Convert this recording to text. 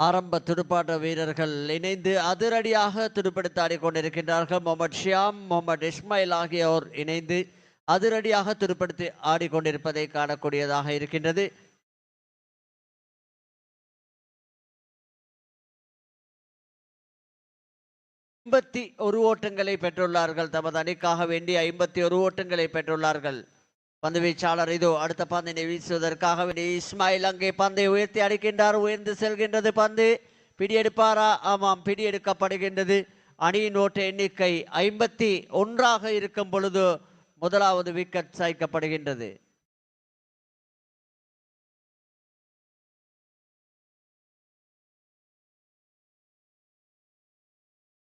ஆரம்ப துடுப்பாட்ட வீரர்கள் இணைந்து அதிரடியாக துடுப்படுத்த ஆடிக்கொண்டிருக்கின்றார்கள். முகமது ஷியாம், முகமது இஸ்மாயில் ஆகியோர் இணைந்து அதிரடியாக துடுப்படுத்தி ஆடிக்கொண்டிருப்பதை காணக்கூடியதாக இருக்கின்றது. ஒரு ஓட்டங்களை பெற்றுள்ளார்கள். தமது அணிக்காக வேண்டி 51 ஓட்டங்களை பெற்றுள்ளார்கள். பந்து வீச்சாளர் இதோ அடுத்த பந்தினை வீசுவதற்காக வேண்டி இஸ்மாயில் அங்கே பந்தை உயர்த்தி அடிக்கின்றார். உயர்ந்து செல்கின்றது பந்து. பிடி எடுப்பாரா? ஆமாம், பிடி எடுக்கப்படுகின்றது. அணியின் ஓட்ட எண்ணிக்கை 51 இருக்கும் பொழுது முதலாவது விக்கெட் சாய்க்கப்படுகின்றது.